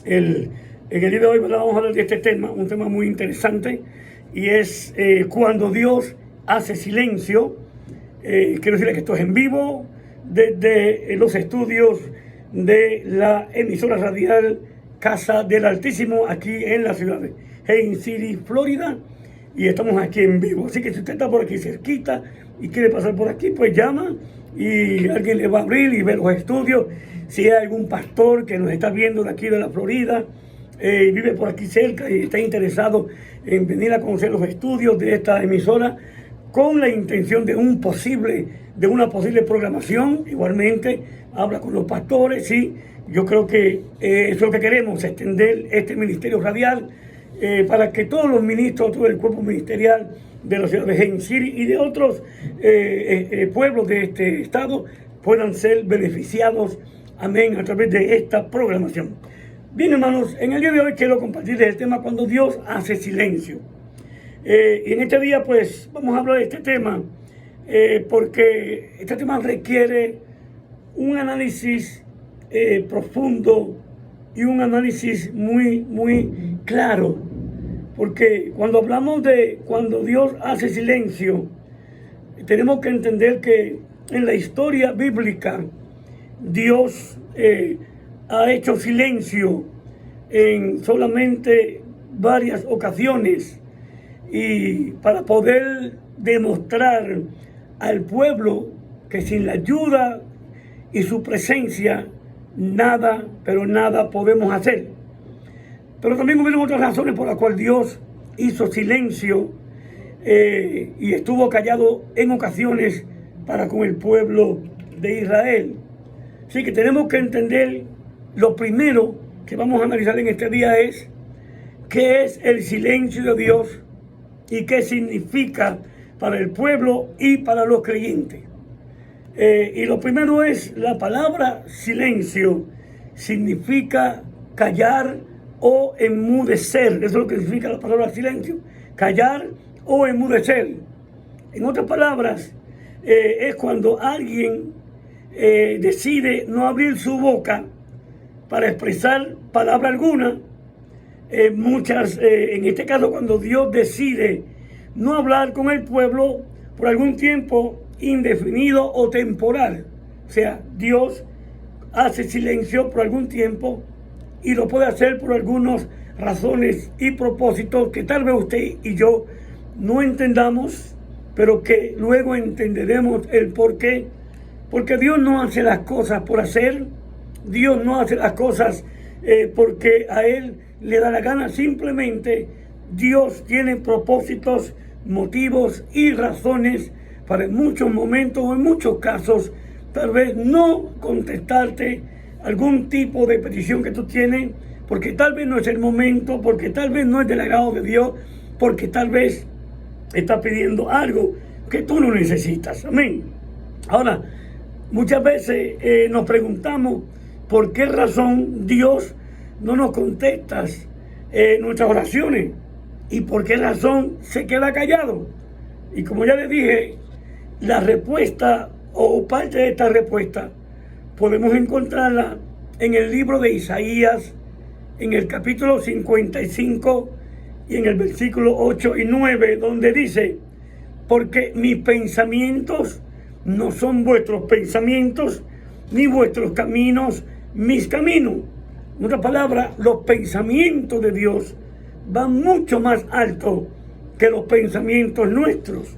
En el día de hoy, ¿verdad?, vamos a hablar de este tema, un tema muy interesante, y es cuando Dios hace silencio. Quiero decirles que esto es en vivo desde los estudios de la emisora radial Casa del Altísimo, aquí en la ciudad de Haines City, Florida, y estamos aquí en vivo. Así que si usted está por aquí cerquita y quiere pasar por aquí, pues llama y alguien le va a abrir y ver los estudios. Si hay algún pastor que nos está viendo de aquí de la Florida, vive por aquí cerca y está interesado en venir a conocer los estudios de esta emisora con la intención de una posible programación, igualmente habla con los pastores. Sí, yo creo que eso es lo que queremos, extender este ministerio radial para que todos los ministros, todo el cuerpo ministerial de la ciudad de Haines City y de otros pueblos de este estado puedan ser beneficiados, amén, a través de esta programación. Bien, hermanos, en el día de hoy quiero compartirles el tema cuando Dios hace silencio. Y en este día pues vamos a hablar de este tema porque este tema requiere un análisis profundo y un análisis muy claro, porque cuando hablamos de cuando Dios hace silencio, tenemos que entender que en la historia bíblica Dios ha hecho silencio en solamente varias ocasiones, y para poder demostrar al pueblo que sin la ayuda y su presencia nada, pero nada podemos hacer. Pero también hubieron otras razones por las cuales Dios hizo silencio y estuvo callado en ocasiones para con el pueblo de Israel. Así que tenemos que entender, lo primero que vamos a analizar en este día es qué es el silencio de Dios y qué significa para el pueblo y para los creyentes. Y lo primero es la palabra silencio. Significa callar o enmudecer. Eso es lo que significa la palabra silencio. Callar o enmudecer. En otras palabras, es cuando alguien decide no abrir su boca para expresar palabra alguna. En este caso, cuando Dios decide no hablar con el pueblo por algún tiempo indefinido o temporal. O sea, Dios hace silencio por algún tiempo y lo puede hacer por algunas razones y propósitos que tal vez usted y yo no entendamos, pero que luego entenderemos el por qué. Porque Dios no hace las cosas por hacer. Dios no hace las cosas porque a Él le da la gana. Simplemente Dios tiene propósitos, motivos y razones para en muchos momentos o en muchos casos tal vez no contestarte algún tipo de petición que tú tienes, porque tal vez no es el momento, porque tal vez no es del agrado de Dios, porque tal vez está pidiendo algo que tú no necesitas. Amén. Ahora, muchas veces nos preguntamos por qué razón Dios no nos contesta nuestras oraciones y por qué razón se queda callado. Y como ya les dije, la respuesta o parte de esta respuesta podemos encontrarla en el libro de Isaías, en el capítulo 55 y en el versículo 8 y 9, donde dice: porque mis pensamientos no son vuestros pensamientos, ni vuestros caminos mis caminos. En otras palabras, los pensamientos de Dios van mucho más alto que los pensamientos nuestros.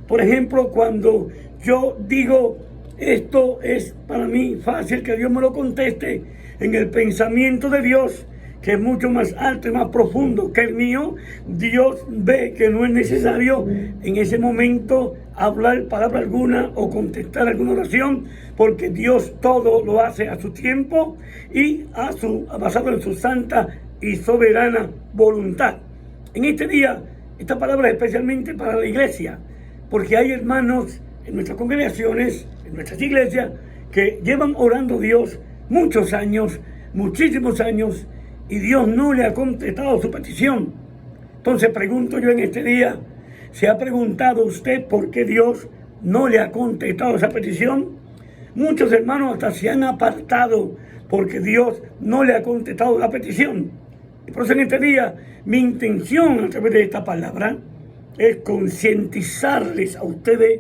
Por ejemplo, cuando yo digo esto es para mí fácil que Dios me lo conteste, en el pensamiento de Dios, que es mucho más alto y más profundo que el mío, Dios ve que no es necesario en ese momento hablar palabra alguna o contestar alguna oración, porque Dios todo lo hace a su tiempo y basado en su santa y soberana voluntad. En este día, esta palabra es especialmente para la iglesia, porque hay hermanos en nuestras congregaciones, en nuestras iglesias, que llevan orando a Dios muchos años, muchísimos años, y Dios no le ha contestado su petición. Entonces pregunto yo en este día, ¿se ha preguntado usted por qué Dios no le ha contestado esa petición? muchos hermanos hasta se han apartado porque Dios no le ha contestado la petición. Y por eso en este día, mi intención a través de esta palabra es concientizarles a ustedes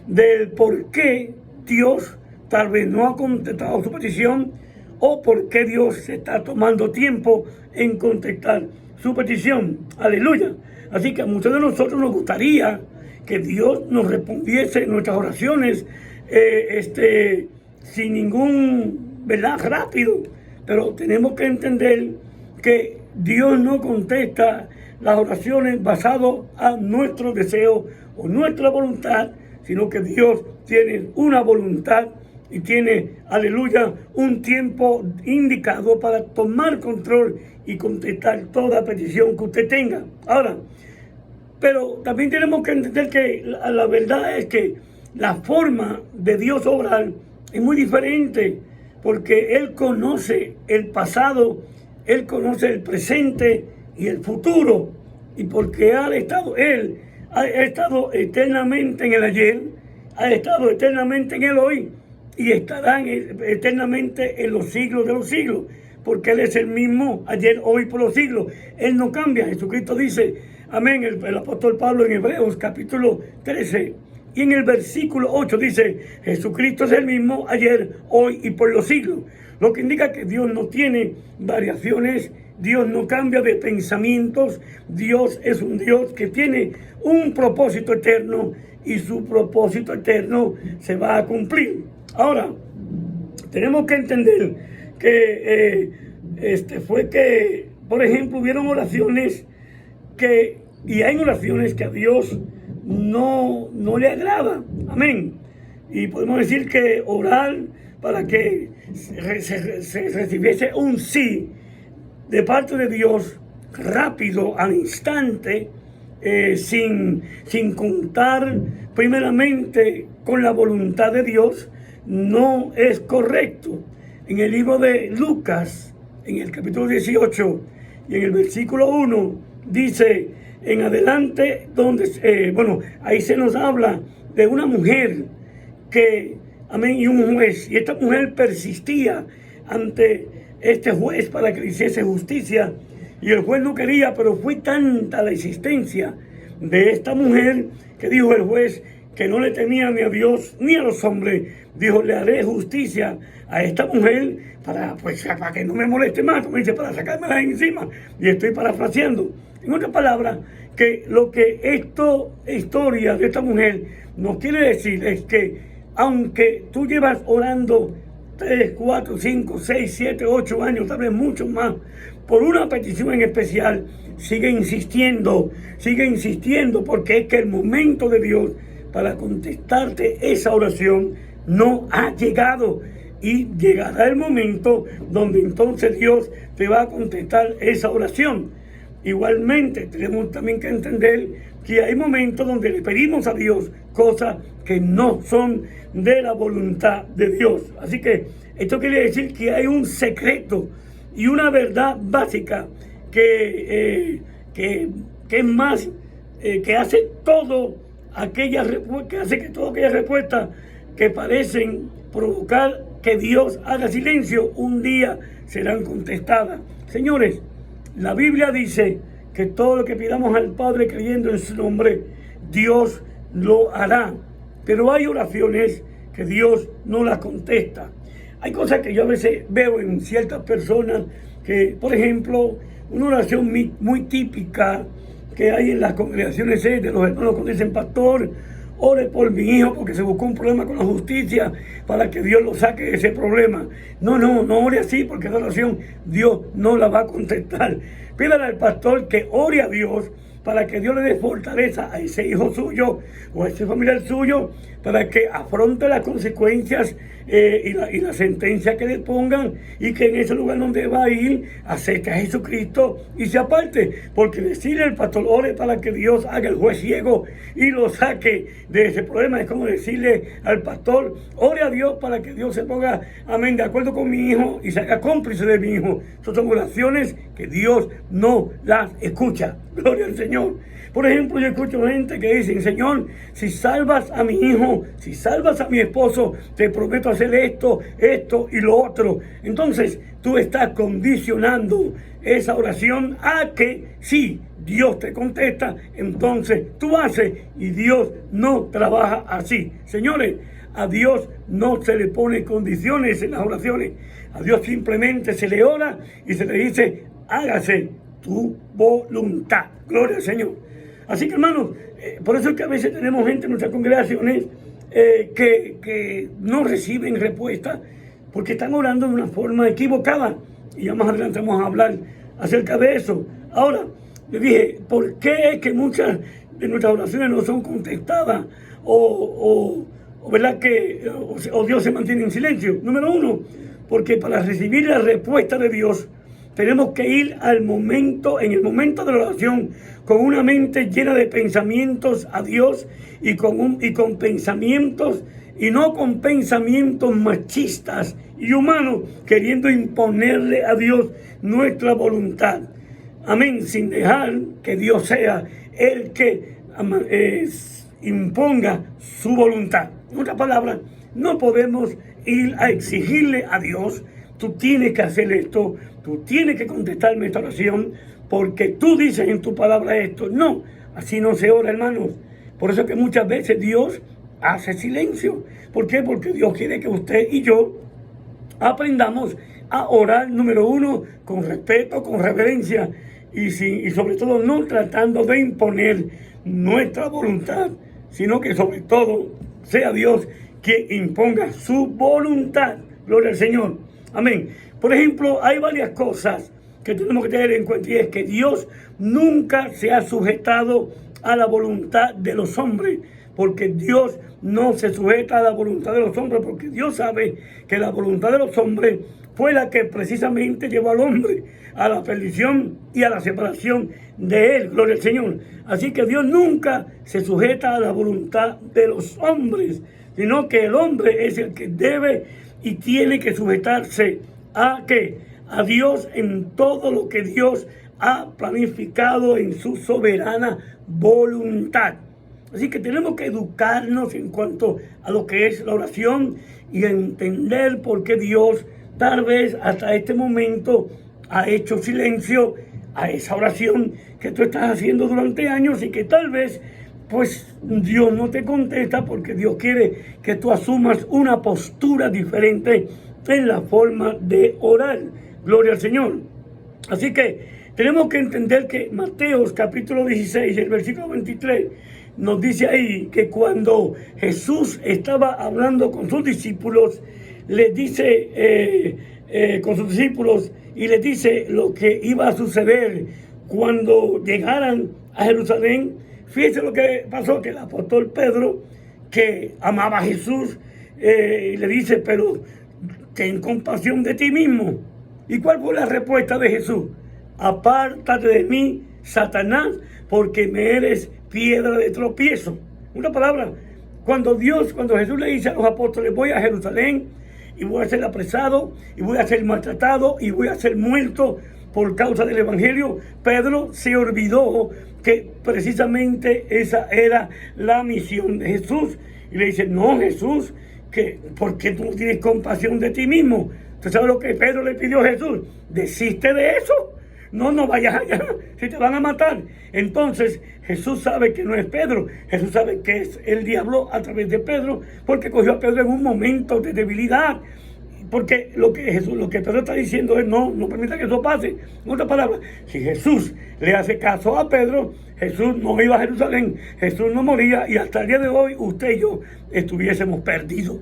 del por qué Dios tal vez no ha contestado su petición o por qué Dios se está tomando tiempo en contestar su petición. Aleluya. Así que a muchos de nosotros nos gustaría que Dios nos respondiese nuestras oraciones sin ningún, ¿verdad?, rápido. Pero tenemos que entender que Dios no contesta las oraciones basadas a nuestro deseo o nuestra voluntad, sino que Dios tiene una voluntad y tiene, aleluya, un tiempo indicado para tomar control y contestar toda petición que usted tenga. Ahora, pero también tenemos que entender que la verdad es que la forma de Dios obrar es muy diferente, porque Él conoce el pasado, Él conoce el presente y el futuro, y porque Él ha estado eternamente en el ayer, ha estado eternamente en el hoy, y estará eternamente en los siglos de los siglos, porque Él es el mismo ayer, hoy, por los siglos. Él no cambia. Jesucristo dice, amén, el apóstol Pablo en Hebreos capítulo 13 y en el versículo 8 dice, Jesucristo es el mismo ayer, hoy y por los siglos. Lo que indica que Dios no tiene variaciones, Dios no cambia de pensamientos, Dios es un Dios que tiene un propósito eterno y su propósito eterno se va a cumplir. Ahora, tenemos que entender que por ejemplo, hubieron oraciones y hay oraciones que a Dios no le agrada. Amén. Y podemos decir que orar para que se recibiese un sí de parte de Dios rápido, al instante, sin contar primeramente con la voluntad de Dios, no es correcto. En el libro de Lucas, en el capítulo 18 y en el versículo 1, dice en adelante, ahí se nos habla de una mujer amén, y un juez, y esta mujer persistía ante este juez para que le hiciese justicia, y el juez no quería, pero fue tanta la insistencia de esta mujer que dijo el juez que no le temía ni a Dios ni a los hombres. Dijo, le haré justicia a esta mujer para que no me moleste más, como dice, para sacármela de encima. Y estoy parafraseando. En otras palabras, que lo que esta historia de esta mujer nos quiere decir es que aunque tú llevas orando 3, 4, 5, 6, 7, 8 años, tal vez mucho más, por una petición en especial, sigue insistiendo, porque es que el momento de Dios para contestarte esa oración no ha llegado, y llegará el momento donde entonces Dios te va a contestar esa oración. Igualmente tenemos también que entender que hay momentos donde le pedimos a Dios cosas que no son de la voluntad de Dios. Así que esto quiere decir que hay un secreto y una verdad básica que es más, que hace todas aquellas respuestas que parecen provocar que Dios haga silencio, un día serán contestadas. Señores, la Biblia dice que todo lo que pidamos al Padre creyendo en su nombre, Dios lo hará. Pero hay oraciones que Dios no las contesta. Hay cosas que yo a veces veo en ciertas personas que, por ejemplo, una oración muy típica que hay en las congregaciones de los hermanos cuando dicen, pastor, ore por mi hijo porque se buscó un problema con la justicia para que Dios lo saque de ese problema. No ore así, porque esa oración Dios no la va a contestar. Pídale al pastor que ore a Dios para que Dios le dé fortaleza a ese hijo suyo o a ese familiar suyo para que afronte las consecuencias y la sentencia que le pongan, y que en ese lugar donde va a ir acepte a Jesucristo y se aparte. Porque decirle al pastor, ore para que Dios haga el juez ciego y lo saque de ese problema, es como decirle al pastor, ore a Dios para que Dios se ponga, amén, de acuerdo con mi hijo y se haga cómplice de mi hijo. Estas son oraciones que Dios no las escucha. Gloria al Señor. Señor. Por ejemplo, yo escucho gente que dice, Señor, si salvas a mi hijo, si salvas a mi esposo, te prometo hacer esto, esto y lo otro. Entonces, tú estás condicionando esa oración a que sí, Dios te contesta, entonces tú haces, y Dios no trabaja así. Señores, a Dios no se le pone condiciones en las oraciones. A Dios simplemente se le ora y se le dice, hágase tu voluntad. Gloria al Señor. Así que, hermanos, por eso es que a veces tenemos gente en nuestras congregaciones que no reciben respuesta porque están orando de una forma equivocada. Y ya más adelante vamos a hablar acerca de eso. Ahora, le dije, ¿por qué es que muchas de nuestras oraciones no son contestadas? ¿Verdad que o Dios se mantiene en silencio? Número uno, porque para recibir la respuesta de Dios tenemos que ir en el momento de la oración, con una mente llena de pensamientos a Dios y con pensamientos, y no con pensamientos machistas y humanos, queriendo imponerle a Dios nuestra voluntad. Amén, sin dejar que Dios sea el que imponga su voluntad. En otras palabras, no podemos ir a exigirle a Dios, tú tienes que hacer esto, tú tienes que contestarme esta oración, porque tú dices en tu palabra esto. No, así no se ora, hermanos. Por eso es que muchas veces Dios hace silencio. ¿Por qué? Porque Dios quiere que usted y yo aprendamos a orar, número uno, con respeto, con reverencia, y sobre todo no tratando de imponer nuestra voluntad, sino que sobre todo sea Dios quien imponga su voluntad. Gloria al Señor. Amén. Por ejemplo, hay varias cosas que tenemos que tener en cuenta, y es que Dios nunca se ha sujetado a la voluntad de los hombres, porque Dios no se sujeta a la voluntad de los hombres, porque Dios sabe que la voluntad de los hombres fue la que precisamente llevó al hombre a la perdición y a la separación de él. Gloria al Señor. Así que Dios nunca se sujeta a la voluntad de los hombres, sino que el hombre es el que debe y tiene que sujetarse a ¿qué? A Dios en todo lo que Dios ha planificado en su soberana voluntad. Así que tenemos que educarnos en cuanto a lo que es la oración y entender por qué Dios tal vez hasta este momento ha hecho silencio a esa oración que tú estás haciendo durante años, y que tal vez pues Dios no te contesta porque Dios quiere que tú asumas una postura diferente en la forma de orar. Gloria al Señor. Así que tenemos que entender que Mateos capítulo 16, el versículo 23, nos dice ahí que cuando Jesús estaba hablando con sus discípulos, les dice y les dice lo que iba a suceder cuando llegaran a Jerusalén. Fíjense lo que pasó, que el apóstol Pedro, que amaba a Jesús, le dice, pero ten compasión de ti mismo. ¿Y cuál fue la respuesta de Jesús? Apártate de mí, Satanás, porque me eres piedra de tropiezo. Una palabra, cuando Jesús le dice a los apóstoles, voy a Jerusalén y voy a ser apresado y voy a ser maltratado y voy a ser muerto por causa del evangelio, Pedro se olvidó que precisamente esa era la misión de Jesús, y le dice, no, Jesús, ¿por qué tú no tienes compasión de ti mismo? ¿Usted sabe lo que Pedro le pidió a Jesús? Desiste de eso. No vayas allá, si te van a matar. Entonces Jesús sabe que no es Pedro, Jesús sabe que es el diablo a través de Pedro, porque cogió a Pedro en un momento de debilidad. Porque lo que Pedro está diciendo es, no permita que eso pase. En otras palabras, si Jesús le hace caso a Pedro, Jesús no iba a Jerusalén, Jesús no moría, y hasta el día de hoy usted y yo estuviésemos perdidos.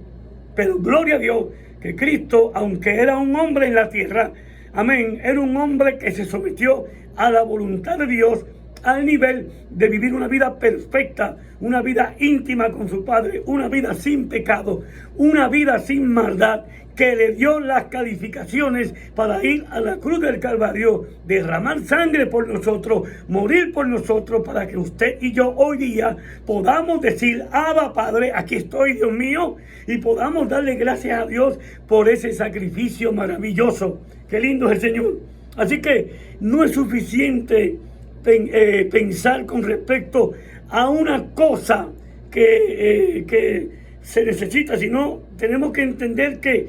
Pero gloria a Dios que Cristo, aunque era un hombre en la tierra, amén, era un hombre que se sometió a la voluntad de Dios al nivel de vivir una vida perfecta, una vida íntima con su Padre, una vida sin pecado, una vida sin maldad, que le dio las calificaciones para ir a la cruz del Calvario, derramar sangre por nosotros, morir por nosotros, para que usted y yo hoy día podamos decir, Abba Padre, aquí estoy, Dios mío, y podamos darle gracias a Dios por ese sacrificio maravilloso. Qué lindo es el Señor. Así que no es suficiente pensar con respecto a una cosa que se necesita, sino tenemos que entender que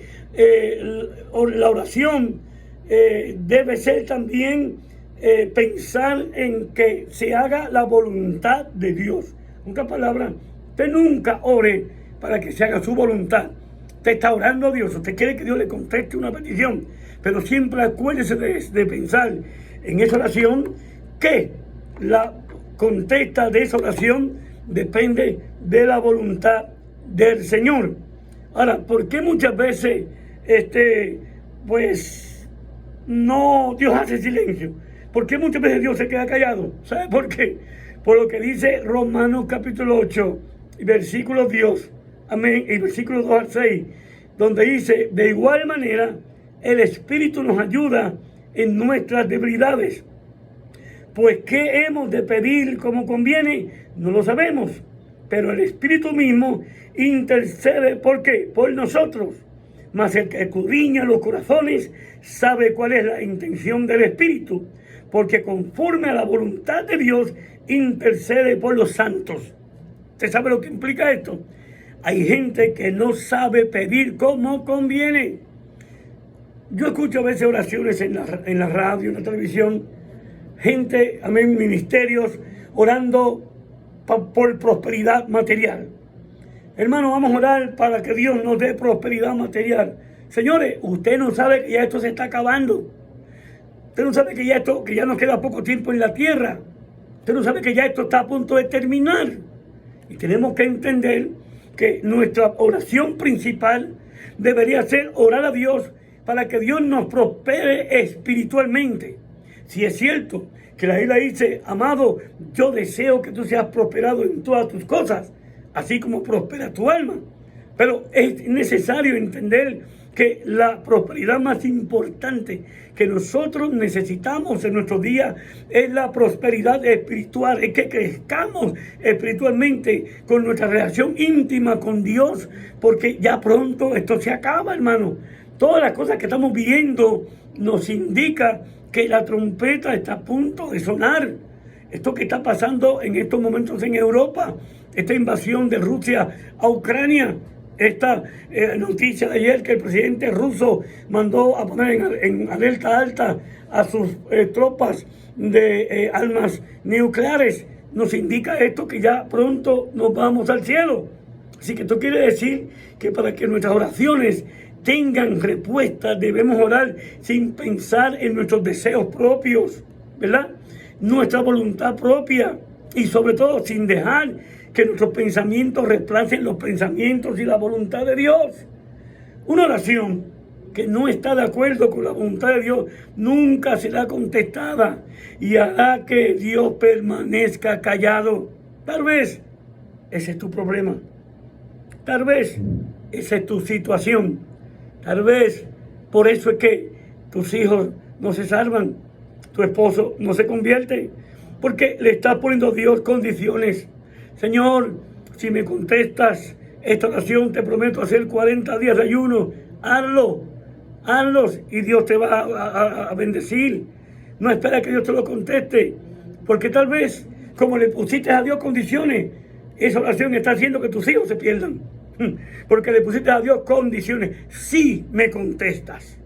la oración debe ser también pensar en que se haga la voluntad de Dios. En otras palabras, usted nunca ore para que se haga su voluntad. Usted está orando a Dios, usted quiere que Dios le conteste una petición, pero siempre acuérdese de pensar en esa oración, que la contesta de esa oración depende de la voluntad del Señor. Ahora, ¿por qué muchas veces pues no, Dios hace silencio? ¿Por qué muchas veces Dios se queda callado? ¿Sabe por qué? Por lo que dice Romanos capítulo 8, versículos 2, amén, y versículos 2 al 6, donde dice: de igual manera, el Espíritu nos ayuda en nuestras debilidades. Pues, ¿qué hemos de pedir como conviene? No lo sabemos, pero el Espíritu mismo intercede, ¿por qué? Por nosotros. Mas el que escudriña los corazones sabe cuál es la intención del Espíritu, porque conforme a la voluntad de Dios intercede por los santos. ¿Usted sabe lo que implica esto? Hay gente que no sabe pedir como conviene. Yo escucho a veces oraciones en la radio, en la televisión, gente, amén, ministerios, orando por prosperidad material. Hermano, vamos a orar para que Dios nos dé prosperidad material. Señores, usted no sabe que ya esto se está acabando. Usted no sabe que ya nos queda poco tiempo en la tierra. Usted no sabe que ya esto está a punto de terminar. Y tenemos que entender que nuestra oración principal debería ser orar a Dios para que Dios nos prospere espiritualmente. Si es cierto que la Biblia dice: amado, yo deseo que tú seas prosperado en todas tus cosas, así como prospera tu alma. Pero es necesario entender que la prosperidad más importante que nosotros necesitamos en nuestros días es la prosperidad espiritual, es que crezcamos espiritualmente con nuestra relación íntima con Dios, porque ya pronto esto se acaba, hermano. Todas las cosas que estamos viendo nos indica que la trompeta está a punto de sonar. Esto que está pasando en estos momentos en Europa, esta invasión de Rusia a Ucrania, esta noticia de ayer que el presidente ruso mandó a poner en alerta alta a sus tropas de armas nucleares, nos indica esto, que ya pronto nos vamos al cielo. Así que esto quiere decir que para que nuestras oraciones tengan respuesta, debemos orar sin pensar en nuestros deseos propios, ¿verdad? Nuestra voluntad propia, y sobre todo sin dejar que nuestros pensamientos reemplacen los pensamientos y la voluntad de Dios. Una oración que no está de acuerdo con la voluntad de Dios nunca será contestada y hará que Dios permanezca callado. Tal vez ese es tu problema. Tal vez esa es tu situación. Tal vez por eso es que tus hijos no se salvan, tu esposo no se convierte, porque le estás poniendo a Dios condiciones. Señor, si me contestas esta oración, te prometo hacer 40 días de ayuno. Hazlos y Dios te va a bendecir. No espera que Dios te lo conteste, porque tal vez, como le pusiste a Dios condiciones, esa oración está haciendo que tus hijos se pierdan. Porque le pusiste a Dios condiciones. Si me contestas.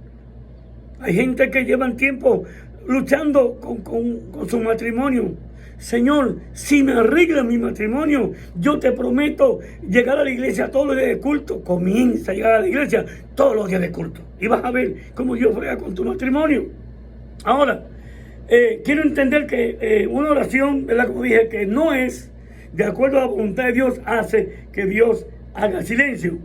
Hay gente que llevan tiempo luchando con su matrimonio. Señor, si me arregla mi matrimonio, yo te prometo llegar a la iglesia todos los días de culto. Comienza a llegar a la iglesia todos los días de culto y vas a ver cómo Dios juega con tu matrimonio. Ahora, quiero entender que una oración, ¿verdad? Como dije, que no es de acuerdo a la voluntad de Dios, hace que Dios haga silencio.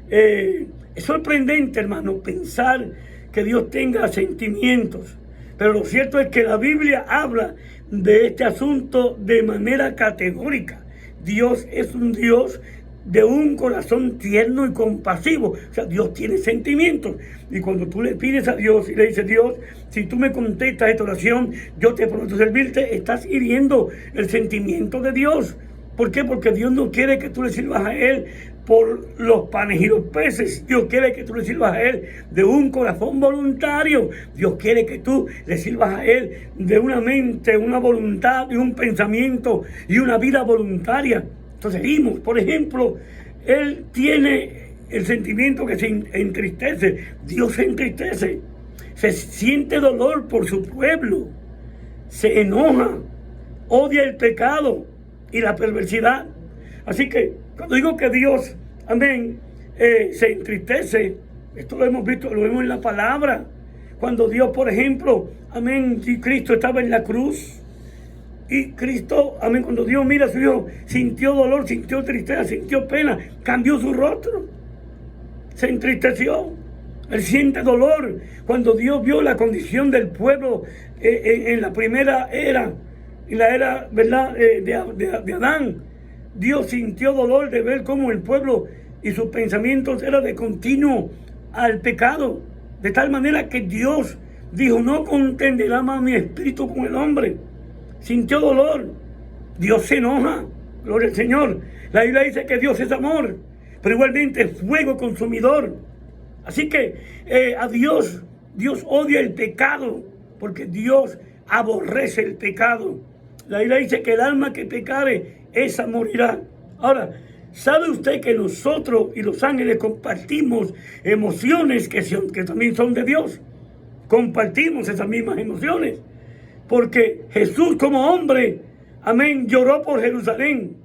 Es sorprendente, hermano, pensar que Dios tenga sentimientos. Pero lo cierto es que la Biblia habla de este asunto de manera categórica. Dios es un Dios de un corazón tierno y compasivo. O sea, Dios tiene sentimientos. Y cuando tú le pides a Dios y le dices: Dios, si tú me contestas esta oración, yo te prometo servirte, estás hiriendo el sentimiento de Dios. ¿Por qué? Porque Dios no quiere que tú le sirvas a Él por los panes y los peces. Dios quiere que tú le sirvas a Él de un corazón voluntario. Dios quiere que tú le sirvas a Él de una mente, una voluntad y un pensamiento y una vida voluntaria. Entonces vimos, por ejemplo, Él tiene el sentimiento que se entristece. Dios se entristece. Se siente dolor por su pueblo. Se enoja. Odia el pecado y la perversidad. Así que cuando digo que Dios, amén, se entristece, esto lo hemos visto, lo vemos en la palabra. Cuando Dios, por ejemplo, amén, si Cristo estaba en la cruz, y Cristo, amén, cuando Dios mira a su Hijo, sintió dolor, sintió tristeza, sintió pena, cambió su rostro, se entristeció. Él siente dolor. Cuando Dios vio la condición del pueblo en la primera era, en la era, ¿verdad?, de Adán, Dios sintió dolor de ver cómo el pueblo y sus pensamientos eran de continuo al pecado, de tal manera que Dios dijo: no contenderá más mi espíritu con el hombre. Sintió dolor. Dios se enoja. Gloria al Señor. La Biblia dice que Dios es amor, pero igualmente es fuego consumidor. Así que a Dios odia el pecado, porque Dios aborrece el pecado. La Biblia dice que el alma que pecare, esa morirá. Ahora, ¿sabe usted que nosotros y los ángeles compartimos emociones que también son de Dios? Compartimos esas mismas emociones. Porque Jesús como hombre, amén, lloró por Jerusalén.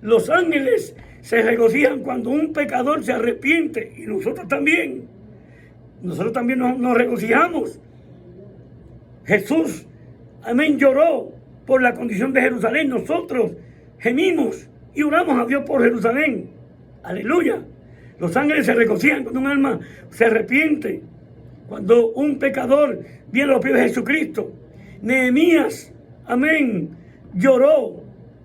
Los ángeles se regocijan cuando un pecador se arrepiente, y nosotros también. Nosotros también nos regocijamos. Jesús, amén, lloró por la condición de Jerusalén. Nosotros gemimos y oramos a Dios por Jerusalén. Aleluya. Los ángeles se regocijan cuando un alma se arrepiente, cuando un pecador viene a los pies de Jesucristo. Nehemías, amén, lloró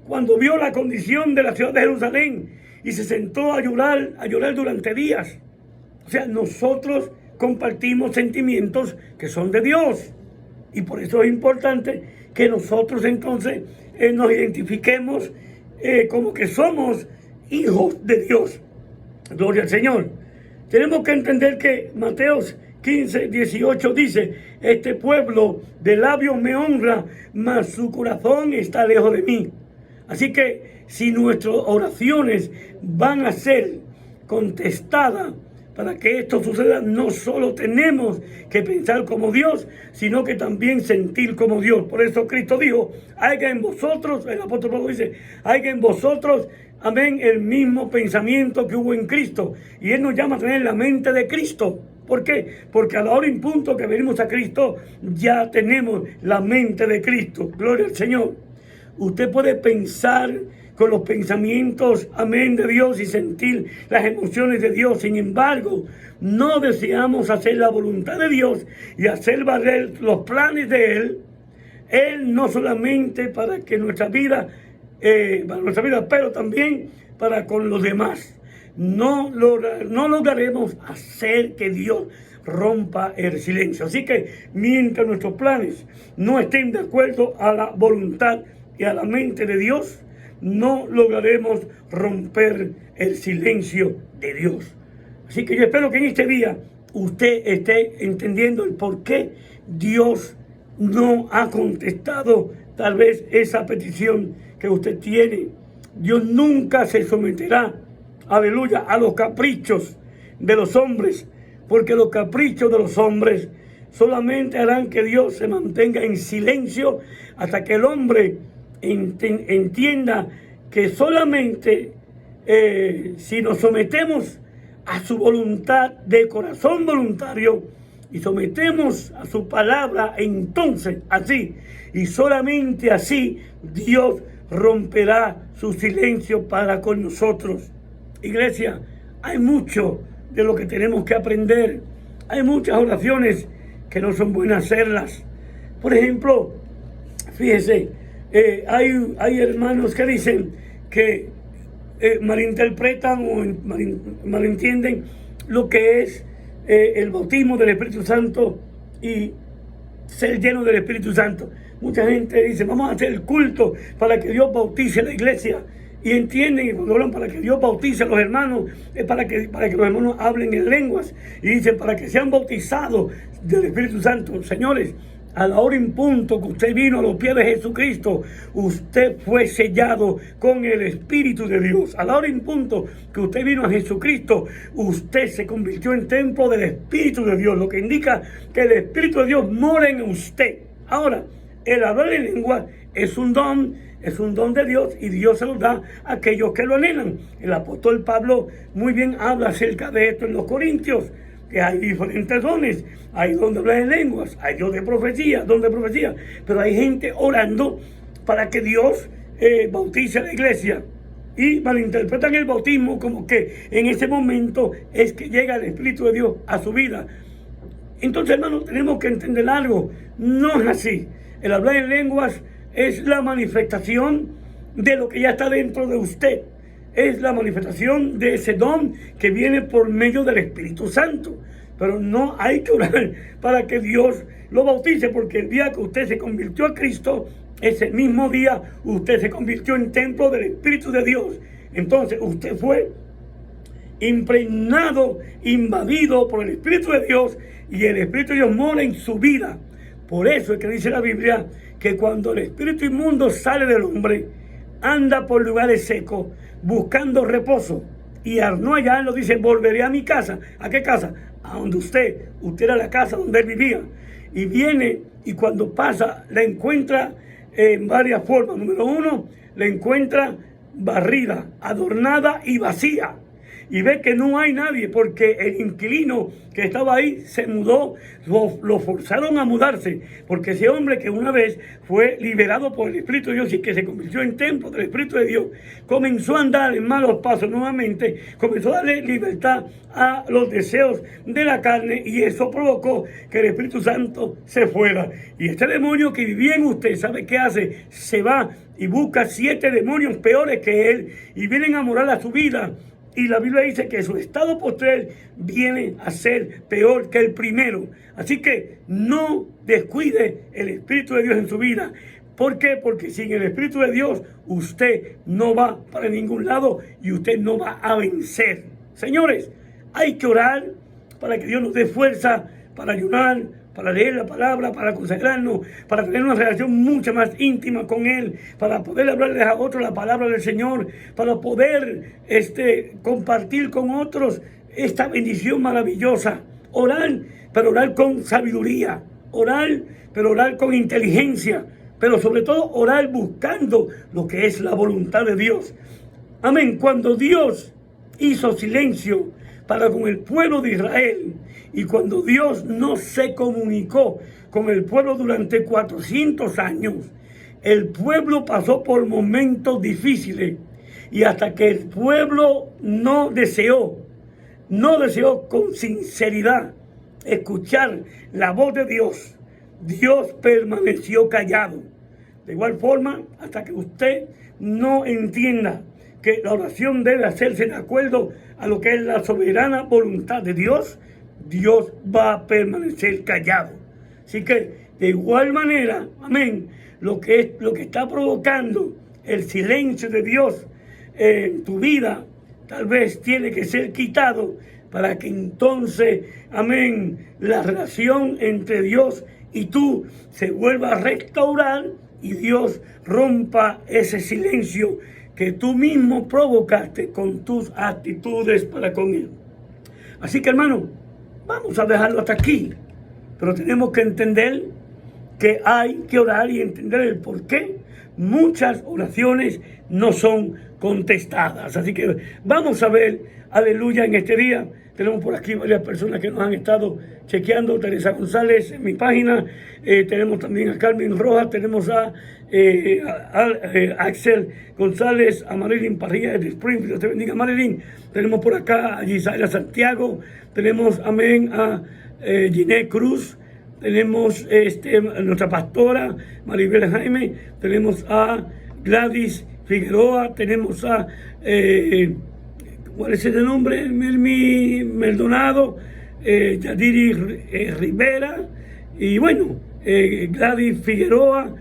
cuando vio la condición de la ciudad de Jerusalén y se sentó a llorar durante días. O sea, nosotros compartimos sentimientos que son de Dios, y por eso es importante que nosotros entonces nos identifiquemos como que somos hijos de Dios. Gloria al Señor. Tenemos que entender que Mateos 15:18 dice: este pueblo de labios me honra, mas su corazón está lejos de mí. Así que si nuestras oraciones van a ser contestadas, para que esto suceda, no solo tenemos que pensar como Dios, sino que también sentir como Dios. Por eso Cristo dijo: haya en vosotros, el apóstol Pablo dice, haya en vosotros, amén, el mismo pensamiento que hubo en Cristo. Y Él nos llama a tener la mente de Cristo. ¿Por qué? Porque a la hora y punto que venimos a Cristo, ya tenemos la mente de Cristo. Gloria al Señor. Usted puede pensar con los pensamientos, amén, de Dios, y sentir las emociones de Dios. Sin embargo, no deseamos hacer la voluntad de Dios y hacer valer los planes de Él no solamente para que nuestra vida, pero también para con los demás. No lograremos hacer que Dios rompa el silencio. Así que mientras nuestros planes no estén de acuerdo a la voluntad y a la mente de Dios, no lograremos romper el silencio de Dios. Así que yo espero que en este día usted esté entendiendo el por qué Dios no ha contestado tal vez esa petición que usted tiene. Dios nunca se someterá, aleluya, a los caprichos de los hombres, porque los caprichos de los hombres solamente harán que Dios se mantenga en silencio hasta que el hombre entienda que solamente si nos sometemos a su voluntad de corazón voluntario y sometemos a su palabra, entonces así y solamente así Dios romperá su silencio para con nosotros. Iglesia, hay mucho de lo que tenemos que aprender. Hay muchas oraciones que no son buenas hacerlas. Por ejemplo, fíjese, hay hermanos que dicen que malinterpretan o malentienden lo que es el bautismo del Espíritu Santo y ser lleno del Espíritu Santo. Mucha gente dice: vamos a hacer el culto para que Dios bautice a la iglesia. y entienden, y cuando hablan para que Dios bautice a los hermanos, es para que los hermanos hablen en lenguas, y dicen para que sean bautizados del Espíritu Santo. Señores, a la hora en punto que usted vino a los pies de Jesucristo, usted fue sellado con el Espíritu de Dios. A la hora en punto que usted vino a Jesucristo, usted se convirtió en templo del Espíritu de Dios, lo que indica que el Espíritu de Dios mora en usted. Ahora, el hablar en lengua es un don de Dios, y Dios se lo da a aquellos que lo anhelan. El apóstol Pablo muy bien habla acerca de esto en los Corintios, que hay diferentes dones. Hay don de hablar en lenguas, hay don de profecía, pero hay gente orando para que Dios bautice a la iglesia, y malinterpretan el bautismo como que en ese momento es que llega el Espíritu de Dios a su vida. Entonces, hermanos, tenemos que entender algo. No es así. El hablar en lenguas es la manifestación de lo que ya está dentro de usted. Es la manifestación de ese don que viene por medio del Espíritu Santo. Pero no hay que orar para que Dios lo bautice, porque el día que usted se convirtió a Cristo, ese mismo día usted se convirtió en templo del Espíritu de Dios. Entonces usted fue impregnado, invadido por el Espíritu de Dios, y el Espíritu de Dios mora en su vida. Por eso es que dice la Biblia que cuando el espíritu inmundo sale del hombre, anda por lugares secos buscando reposo, y al no hallarlo dice: volveré a mi casa. ¿A qué casa? A donde usted era la casa donde él vivía. Y viene, y cuando pasa la encuentra en varias formas. Número uno, la encuentra barrida, adornada y vacía, y ve que no hay nadie, porque el inquilino que estaba ahí se mudó, lo forzaron a mudarse, porque ese hombre que una vez fue liberado por el Espíritu de Dios y que se convirtió en templo del Espíritu de Dios, comenzó a andar en malos pasos nuevamente, comenzó a darle libertad a los deseos de la carne, y eso provocó que el Espíritu Santo se fuera. Y este demonio que vivía en usted, ¿sabe qué hace? Se va y busca 7 demonios peores que él, y vienen a morar a su vida. Y la Biblia dice que su estado postrer viene a ser peor que el primero. Así que no descuide el Espíritu de Dios en su vida. ¿Por qué? Porque sin el Espíritu de Dios usted no va para ningún lado, y usted no va a vencer. Señores, hay que orar para que Dios nos dé fuerza para ayunar, para leer la palabra, para consagrarnos, para tener una relación mucho más íntima con Él, para poder hablarles a otros la palabra del Señor, para poder compartir con otros esta bendición maravillosa. Orar, pero orar con sabiduría. Orar, pero orar con inteligencia. Pero sobre todo orar buscando lo que es la voluntad de Dios. Amén. Cuando Dios hizo silencio para con el pueblo de Israel, y cuando Dios no se comunicó con el pueblo durante 400 años, el pueblo pasó por momentos difíciles, y hasta que el pueblo no deseó con sinceridad escuchar la voz de Dios, Dios permaneció callado. De igual forma, hasta que usted no entienda que la oración debe hacerse de acuerdo a lo que es la soberana voluntad de Dios, Dios va a permanecer callado. Así que, de igual manera, amén, lo que está provocando el silencio de Dios en tu vida, tal vez tiene que ser quitado para que entonces, amén, la relación entre Dios y tú se vuelva a restaurar, y Dios rompa ese silencio que tú mismo provocaste con tus actitudes para con Él. Así que, hermano, vamos a dejarlo hasta aquí, pero tenemos que entender que hay que orar y entender el por qué muchas oraciones no son contestadas. Así que vamos a ver, aleluya, en este día. Tenemos por aquí varias personas que nos han estado chequeando. Teresa González en mi página, tenemos también a Carmen Rojas, tenemos a Axel González, a Marilyn Parrilla de Springfield. Dios te bendiga, Marilyn. Tenemos por acá a Gisaira Santiago, tenemos, amén, a Ginette Cruz, tenemos nuestra pastora Maribel Jaime, tenemos a Gladys Figueroa, tenemos a ¿cuál es el nombre? Melmi Maldonado, Yadiri Rivera, y bueno, Gladys Figueroa,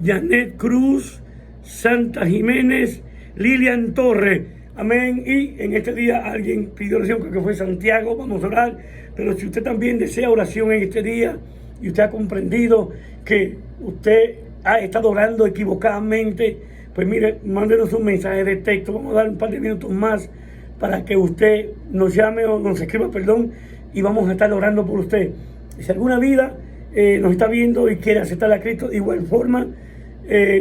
Janet Cruz, Santa Jiménez, Lilian Torres. Amén. Y en este día alguien pidió oración, creo que fue Santiago, vamos a orar. Pero si usted también desea oración en este día y usted ha comprendido que usted ha estado orando equivocadamente, pues mire, mándenos un mensaje de texto. Vamos a dar un par de minutos más para que usted nos llame o nos escriba, perdón, y vamos a estar orando por usted. Si alguna vida nos está viendo y quiere aceptar a Cristo, de igual forma,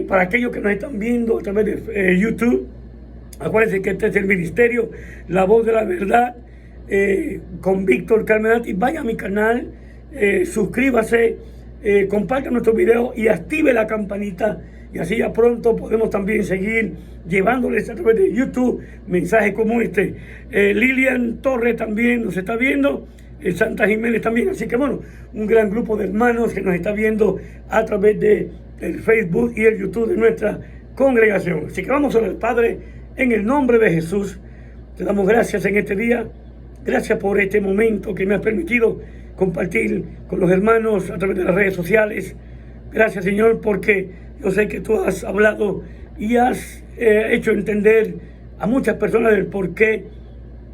para aquellos que nos están viendo a través de YouTube, acuérdense que este es el ministerio La Voz de la Verdad, con Víctor Carmenati. Vaya a mi canal, suscríbase, comparta nuestro video y active la campanita, y así ya pronto podemos también seguir llevándoles a través de YouTube mensajes como este. Lilian Torres también nos está viendo, Santa Jiménez también, así que bueno, un gran grupo de hermanos que nos está viendo a través de el Facebook y el YouTube de nuestra congregación. Así que vamos a orar. Padre, en el nombre de Jesús, te damos gracias en este día. Gracias por este momento que me has permitido compartir con los hermanos a través de las redes sociales. Gracias, Señor, porque yo sé que tú has hablado y has hecho entender a muchas personas del por qué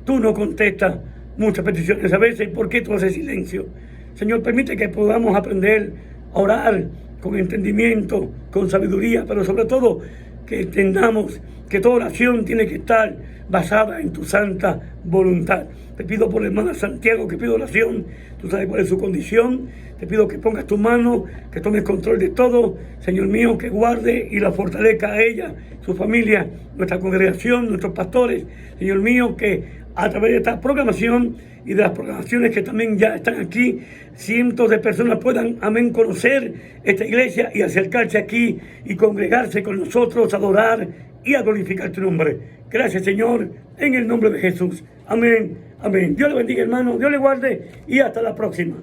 tú no contestas muchas peticiones a veces y por qué tú haces silencio. Señor, permite que podamos aprender a orar con entendimiento, con sabiduría, pero sobre todo que entendamos que toda oración tiene que estar basada en tu santa voluntad. Te pido por la hermana Santiago que pido oración, tú sabes cuál es su condición. Te pido que pongas tu mano, que tomes control de todo, Señor mío, que guarde y la fortalezca a ella, su familia, nuestra congregación, nuestros pastores, Señor mío, que a través de esta programación y de las programaciones que también ya están aquí, cientos de personas puedan, amén, conocer esta iglesia y acercarse aquí y congregarse con nosotros, adorar y a glorificar tu nombre. Gracias, Señor, en el nombre de Jesús. Amén, amén. Dios le bendiga, hermano, Dios le guarde y hasta la próxima.